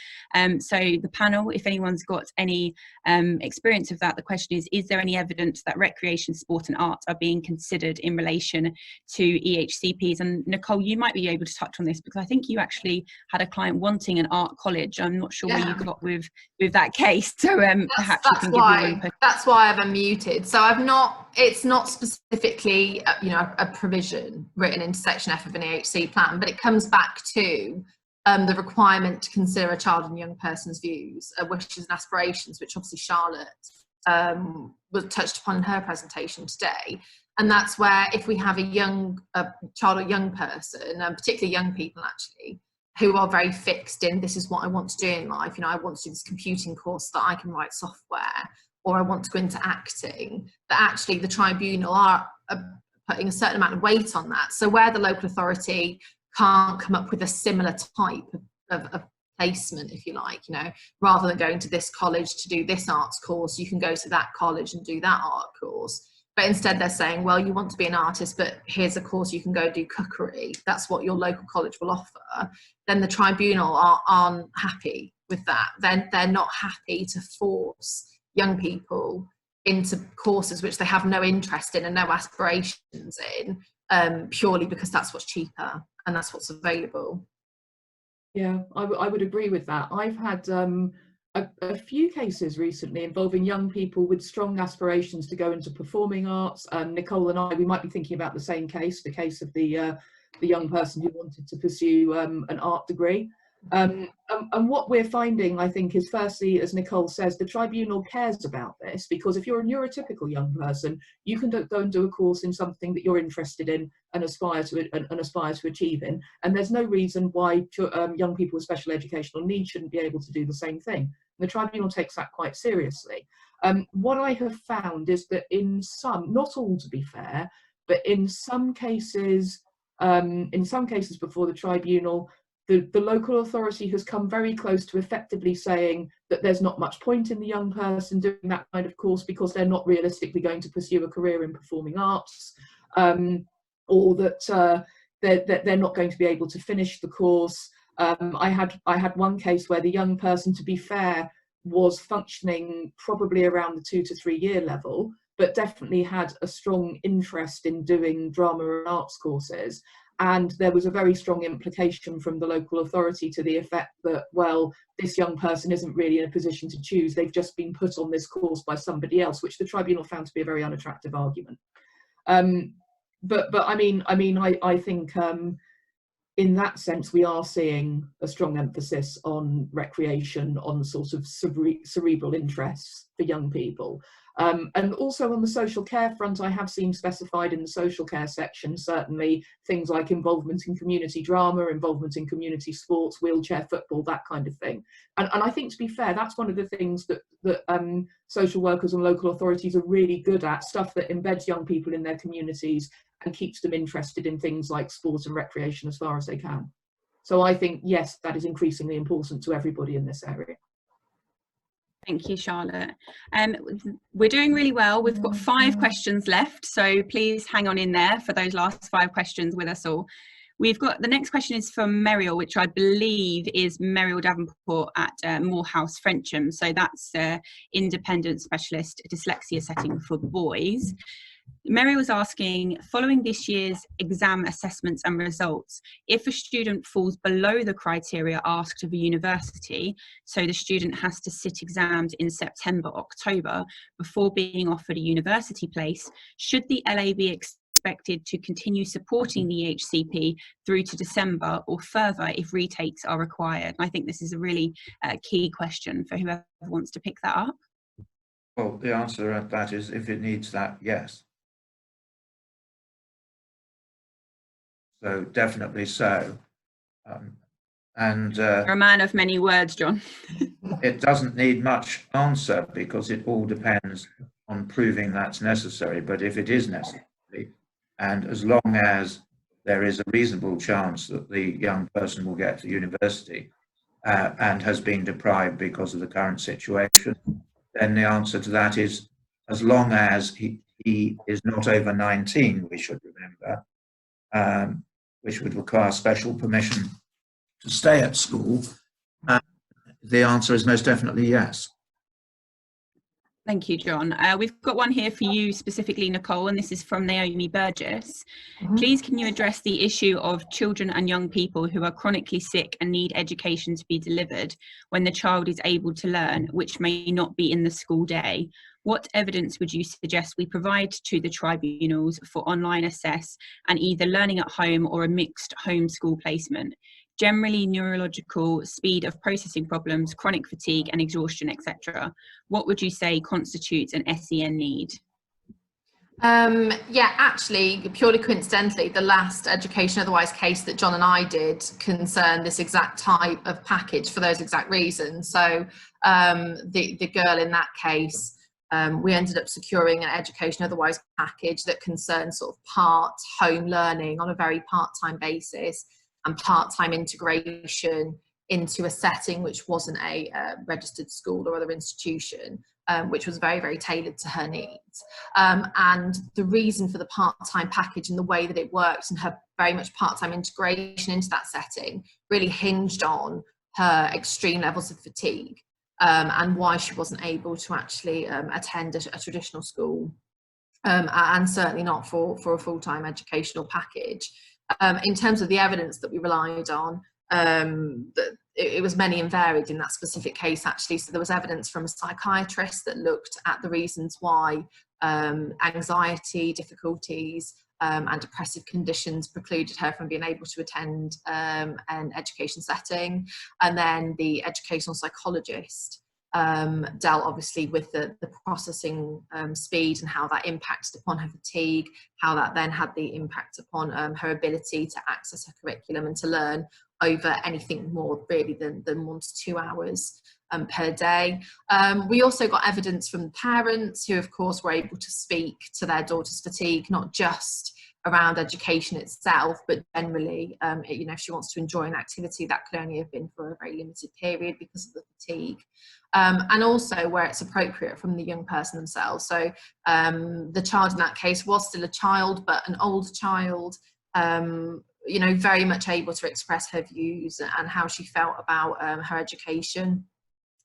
So the panel, if anyone's got any experience of that, the question is there any evidence that recreation, sport and art are being considered in relation to EHCPs? And Nicole, you might be able to touch on this, because I think you actually had a client wanting an art college. I'm not sure where you got with that case. So perhaps you can give your input. That's why I've unmuted. So it's not specifically a provision written into section F of an EHC plan, but it comes back to the requirement to consider a child and young person's views, wishes and aspirations, which obviously Charlotte was touched upon in her presentation today. And that's where, if we have a child or young person, particularly young people actually, who are very fixed in, this is what I want to do in life, I want to do this computing course so that I can write software, or I want to go into acting, that actually the tribunal are putting a certain amount of weight on that. So where the local authority can't come up with a similar type of placement, if you like, rather than going to this college to do this arts course, you can go to that college and do that art course. But instead they're saying, well, you want to be an artist, but here's a course you can go do cookery. That's what your local college will offer. Then the tribunal aren't happy with that. Then they're not happy to force young people into courses which they have no interest in and no aspirations in, purely because that's what's cheaper and that's what's available. Yeah, I would agree with that. I've had a few cases recently involving young people with strong aspirations to go into performing arts. Nicole and I, we might be thinking about the same case, the case of the young person who wanted to pursue an art degree. And what we're finding, I think, is firstly, as Nicole says, the tribunal cares about this, because if you're a neurotypical young person, you can go and do a course in something that you're interested in and aspire to achieve in, and there's no reason why young people with special educational needs shouldn't be able to do the same thing. The tribunal takes that quite seriously. What I have found is that in some, not all to be fair, but in some cases before the tribunal, the local authority has come very close to effectively saying that there's not much point in the young person doing that kind of course because they're not realistically going to pursue a career in performing arts, or that they're not going to be able to finish the course. I had one case where the young person, to be fair, was functioning probably around the 2 to 3 year level, but definitely had a strong interest in doing drama and arts courses. And there was a very strong implication from the local authority to the effect that, well, this young person isn't really in a position to choose. They've just been put on this course by somebody else, which the tribunal found to be a very unattractive argument. But I think in that sense, we are seeing a strong emphasis on recreation, on sort of cerebral interests for young people. And also on the social care front, I have seen specified in the social care section, certainly things like involvement in community drama, involvement in community sports, wheelchair football, that kind of thing. And I think, to be fair, that's one of the things that social workers and local authorities are really good at, stuff that embeds young people in their communities and keeps them interested in things like sport and recreation as far as they can. So I think, yes, that is increasingly important to everybody in this area. Thank you, Charlotte. We're doing really well. We've got 5 questions left, so please hang on in there for those last 5 questions with us all. We've got, the next question is from Meriel, which I believe is Meriel Davenport at Morehouse Frensham. So that's independent specialist dyslexia setting for boys. Mary was asking, following this year's exam assessments and results, if a student falls below the criteria asked of a university, so the student has to sit exams in September, October, before being offered a university place, should the LA be expected to continue supporting the HCP through to December or further if retakes are required? I think this is a really key question for whoever wants to pick that up. Well, the answer to that is, if it needs that, yes. So definitely so. You're a man of many words, John. It doesn't need much answer because it all depends on proving that's necessary. But if it is necessary, and as long as there is a reasonable chance that the young person will get to university and has been deprived because of the current situation, then the answer to that is, as long as he is not over 19, we should remember, which would require special permission to stay at school, the answer is most definitely yes. Thank you, John. We've got one here for you specifically, Nicole, and this is from Naomi Burgess. Please, can you address the issue of children and young people who are chronically sick and need education to be delivered when the child is able to learn, which may not be in the school day? What evidence would you suggest we provide to the tribunals for online assess and either learning at home or a mixed home-school placement? Generally, neurological, speed of processing problems, chronic fatigue and exhaustion, etc. What would you say constitutes an SEN need? Yeah, actually, purely coincidentally, the last education otherwise case that John and I did concerned this exact type of package for those exact reasons. So the girl in that case, we ended up securing an education otherwise package that concerned sort of part home learning on a very part-time basis and part-time integration into a setting which wasn't a registered school or other institution, which was very, very tailored to her needs. And the reason for the part-time package and the way that it worked and her very much part-time integration into that setting really hinged on her extreme levels of fatigue and why she wasn't able to actually attend a traditional school, and certainly not for a full-time educational package. In terms of the evidence that we relied on, it was many and varied in that specific case, actually. So there was evidence from a psychiatrist that looked at the reasons why anxiety, difficulties, and depressive conditions precluded her from being able to attend an education setting. And then the educational psychologist dealt obviously with the processing speed and how that impacted upon her fatigue, how that then had the impact upon her ability to access her curriculum and to learn over anything more really than 1 to 2 hours per day. We also got evidence from parents who of course were able to speak to their daughter's fatigue, not just around education itself, but generally, you know, if she wants to enjoy an activity, that could only have been for a very limited period because of the fatigue. And also where it's appropriate from the young person themselves. So the child in that case was still a child, but an older child, you know, very much able to express her views and how she felt about her education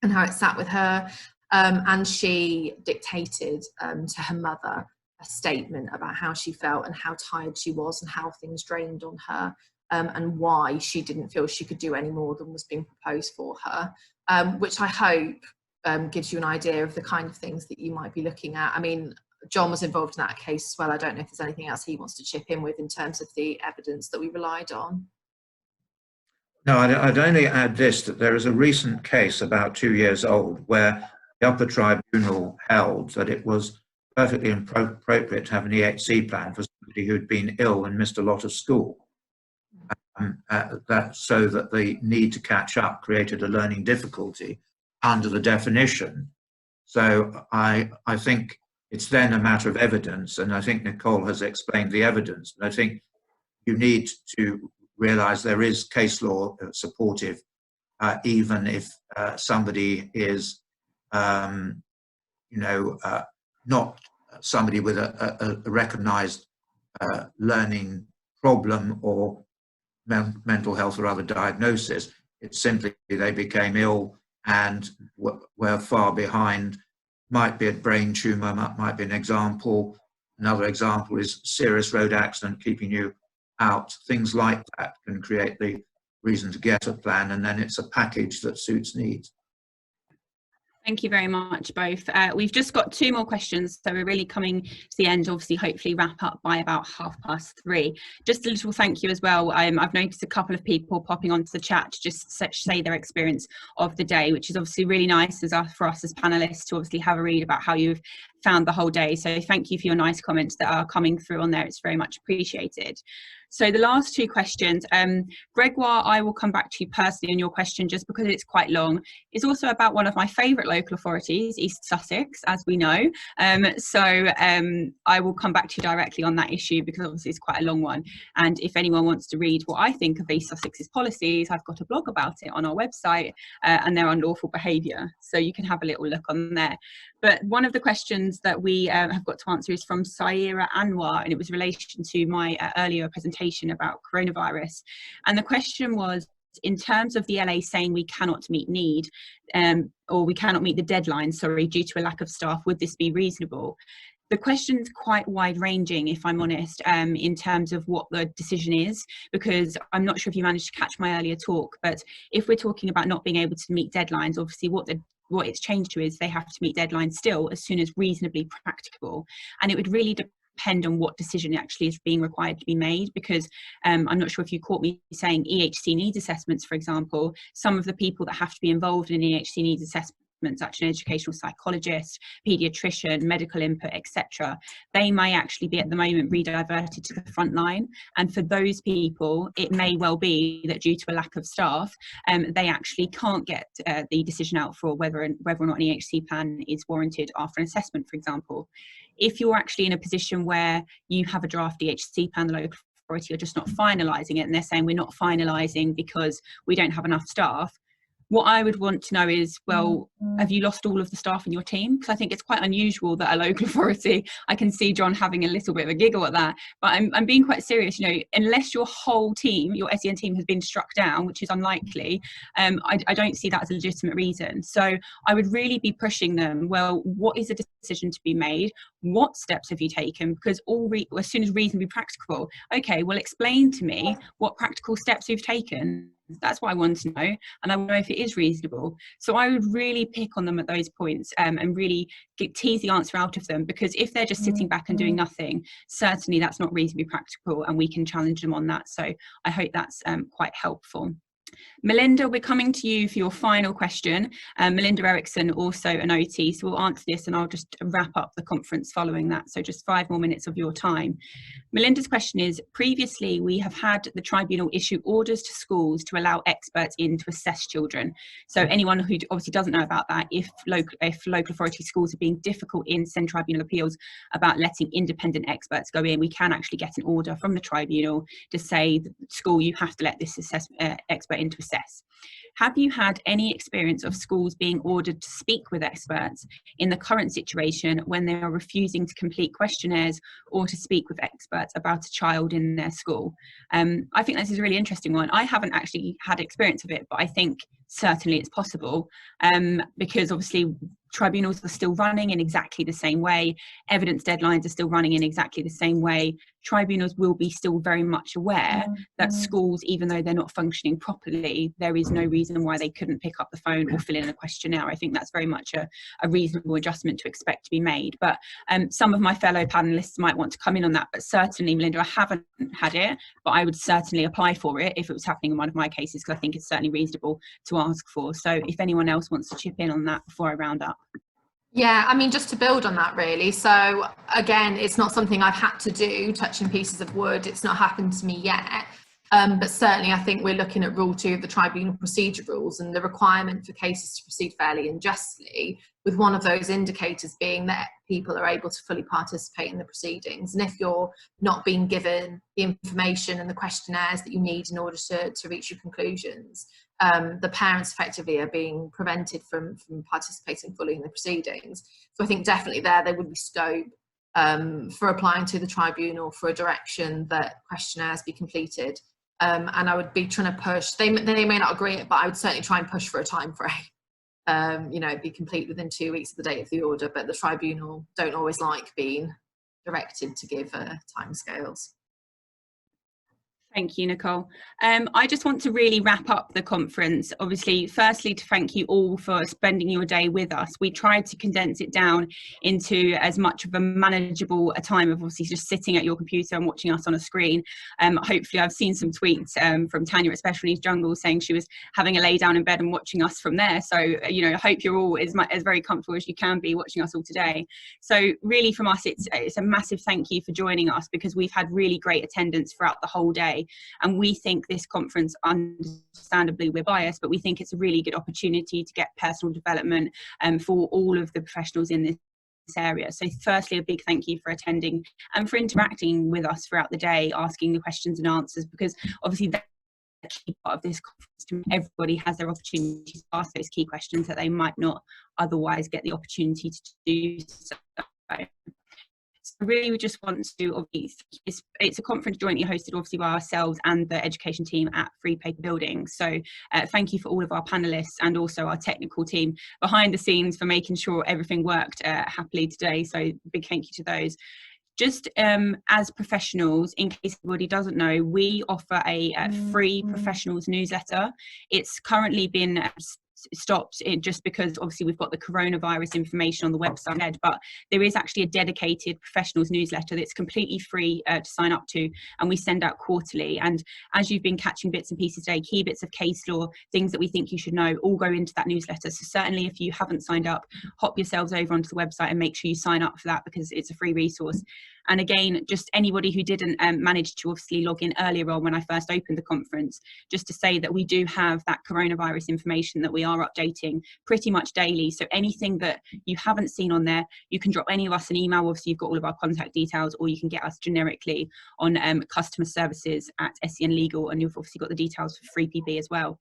and how it sat with her. And she dictated to her mother a statement about how she felt and how tired she was and how things drained on her, and why she didn't feel she could do any more than was being proposed for her, which I hope gives you an idea of the kind of things that you might be looking at. I mean, John was involved in that case as well. I don't know if there's anything else he wants to chip in with in terms of the evidence that we relied on. No, I'd only add this, that there is a recent case about 2 years old where the upper tribunal held that it was perfectly appropriate to have an EHC plan for somebody who'd been ill and missed a lot of school. So that the need to catch up created a learning difficulty under the definition. So I think it's then a matter of evidence, and I think Nicole has explained the evidence. And I think you need to realise there is case law supportive, even if somebody is you know, not somebody with a recognised learning problem or mental health or other diagnosis. It's simply they became ill and were far behind. Might be a brain tumour, might be an example. Another example is serious road accident, keeping you out. Things like that can create the reason to get a plan, and then it's a package that suits needs. Thank you very much, both. We've just got 2 more questions, so we're really coming to the end, obviously, hopefully wrap up by about 3:30. Just a little thank you as well. I've noticed a couple of people popping onto the chat to just say their experience of the day, which is obviously really nice for us as panellists to obviously have a read about how you've found the whole day. So thank you for your nice comments that are coming through on there. It's very much appreciated. So the last 2 questions, Gregoire, I will come back to you personally on your question just because it's quite long. It's also about one of my favourite local authorities, East Sussex, as we know. I will come back to you directly on that issue because obviously it's quite a long one. And if anyone wants to read what I think of East Sussex's policies, I've got a blog about it on our website, and they're on lawful behaviour. So you can have a little look on there. But one of the questions that we have got to answer is from Saira Anwar, and it was in relation to my earlier presentation about coronavirus. And the question was, in terms of the LA saying we cannot meet need, or we cannot meet the deadline, due to a lack of staff, would this be reasonable? The question's quite wide-ranging, if I'm honest, in terms of what the decision is, because I'm not sure if you managed to catch my earlier talk, but if we're talking about not being able to meet deadlines, obviously what it's changed to is they have to meet deadlines still as soon as reasonably practicable. And it would really depend on what decision actually is being required to be made, because I'm not sure if you caught me saying EHC needs assessments, for example. Some of the people that have to be involved in EHC needs assessments, such an educational psychologist, paediatrician, medical input, etc., they may actually be at the moment rediverted to the front line. And for those people, it may well be that due to a lack of staff, they actually can't get the decision out for whether or not an EHC plan is warranted after an assessment, for example. If you're actually in a position where you have a draft EHC plan, the local authority are just not finalising it, and they're saying we're not finalising because we don't have enough staff, what I would want to know is, well, have you lost all of the staff in your team? Because I think it's quite unusual that a local authority, I can see John having a little bit of a giggle at that, but I'm being quite serious, unless your whole team, your SEN team, has been struck down, which is unlikely, I don't see that as a legitimate reason. So I would really be pushing them, well, what is a decision to be made? What steps have you taken? Because as soon as reasonably practicable, okay, well, explain to me what practical steps you've taken. That's what I want to know, and I want to know if it is reasonable. So I would really pick on them at those points, and really tease the answer out of them, because if they're just sitting back and doing nothing, certainly that's not reasonably practical, and we can challenge them on that. So I hope that's quite helpful. Melinda, we're coming to you for your final question. Melinda Erickson, also an OT, so we'll answer this and I'll just wrap up the conference following that. So just 5 more minutes of your time. Melinda's question is, previously we have had the tribunal issue orders to schools to allow experts in to assess children. So anyone who obviously doesn't know about that, if local authority schools are being difficult in SEN tribunal appeals about letting independent experts go in, we can actually get an order from the tribunal to say, school, you have to let this expert in to assess. Have you had any experience of schools being ordered to speak with experts in the current situation when they are refusing to complete questionnaires or to speak with experts about a child in their school? I think this is a really interesting one. I haven't actually had experience of it, but I think certainly it's possible, because obviously tribunals are still running in exactly the same way. Evidence deadlines are still running in exactly the same way. Tribunals will be still very much aware that schools, even though they're not functioning properly, there is no reason why they couldn't pick up the phone or fill in a questionnaire. I think that's very much a reasonable adjustment to expect to be made. But some of my fellow panellists might want to come in on that. But certainly, Melinda, I haven't had it, but I would certainly apply for it if it was happening in one of my cases, because I think it's certainly reasonable to ask for. So if anyone else wants to chip in on that before I round up. Yeah, I mean, just to build on that really. So again, it's not something I've had to do, touching pieces of wood. It's not happened to me yet. But certainly I think we're looking at Rule 2 of the Tribunal Procedure Rules and the requirement for cases to proceed fairly and justly, with one of those indicators being that people are able to fully participate in the proceedings. And if you're not being given the information and the questionnaires that you need in order to reach your conclusions, the parents effectively are being prevented from participating fully in the proceedings. So I think definitely there would be scope for applying to the tribunal for a direction that questionnaires be completed. And I would be trying to push, they may not agree it, but I would certainly try and push for a time frame. You know, be complete within 2 weeks of the date of the order, but the tribunal don't always like being directed to give timescales. Thank you, Nicole. I just want to really wrap up the conference. Obviously, firstly, to thank you all for spending your day with us. We tried to condense it down into as much of a manageable time of obviously just sitting at your computer and watching us on a screen. Hopefully, I've seen some tweets from Tanya at Special Needs Jungle saying she was having a lay down in bed and watching us from there. So, you know, I hope you're all as very comfortable as you can be watching us all today. So really from us, it's a massive thank you for joining us, because we've had really great attendance throughout the whole day. And we think this conference, understandably we're biased, but we think it's a really good opportunity to get personal development for all of the professionals in this area. So firstly, a big thank you for attending and for interacting with us throughout the day, asking the questions and answers, because obviously that's a key part of this conference. Everybody has their opportunity to ask those key questions that they might not otherwise get the opportunity to do so. So really we just want to, it's a conference jointly hosted obviously by ourselves and the education team at Free Paper Building. So thank you for all of our panelists and also our technical team behind the scenes for making sure everything worked happily today. So big thank you to those. Just as professionals, in case anybody doesn't know, we offer a free professionals newsletter. It's currently been stopped just because obviously we've got the coronavirus information on the website, but there is actually a dedicated professionals newsletter that's completely free to sign up to, and we send out quarterly. And as you've been catching bits and pieces today, key bits of case law, things that we think you should know, all go into that newsletter. So certainly if you haven't signed up, hop yourselves over onto the website and make sure you sign up for that, because it's a free resource. And again, just anybody who didn't manage to obviously log in earlier on when I first opened the conference, just to say that we do have that coronavirus information that we are updating pretty much daily. So anything that you haven't seen on there, you can drop any of us an email. Obviously, you've got all of our contact details, or you can get us generically on customer services at SEN Legal, and you've obviously got the details for Free PB as well.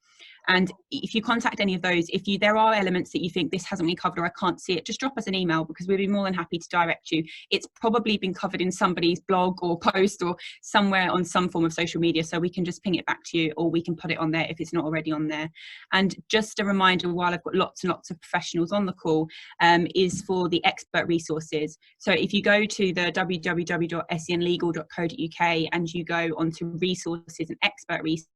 And if you contact any of those, there are elements that you think this hasn't been covered or I can't see it, just drop us an email, because we'd be more than happy to direct you. It's probably been covered in somebody's blog or post or somewhere on some form of social media, so we can just ping it back to you, or we can put it on there if it's not already on there. And just a reminder, while I've got lots and lots of professionals on the call, is for the expert resources. So if you go to the www.senlegal.co.uk and you go onto resources and expert resources,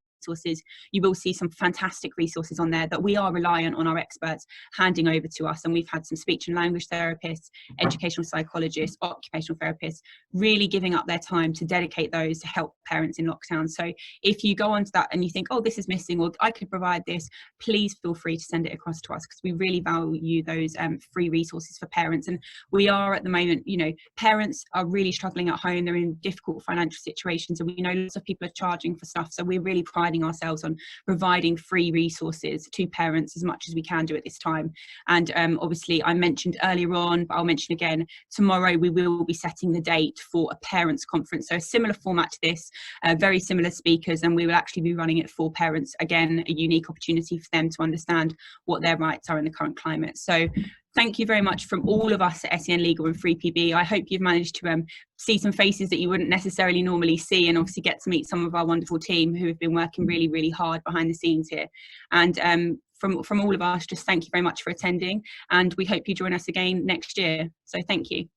you will see some fantastic resources on there that we are reliant on our experts handing over to us. And we've had some speech and language therapists, educational psychologists, occupational therapists, really giving up their time to dedicate those to help parents in lockdown. So if you go onto that and you think, oh, this is missing, or I could provide this, please feel free to send it across to us, because we really value those free resources for parents. And we are at the moment, you know, parents are really struggling at home. They're in difficult financial situations, and we know lots of people are charging for stuff. So we're really priding ourselves on providing free resources to parents as much as we can do at this time. And obviously I mentioned earlier on, but I'll mention again, tomorrow we will be setting the date for a parents conference. So a similar format to this, very similar speakers, and we will actually be running it for parents. Again, a unique opportunity for them to understand what their rights are in the current climate. So thank you very much from all of us at SEN Legal and Free PB. I hope you've managed to see some faces that you wouldn't necessarily normally see, and obviously get to meet some of our wonderful team who have been working really, really hard behind the scenes here. And from all of us, just thank you very much for attending, and we hope you join us again next year. So thank you.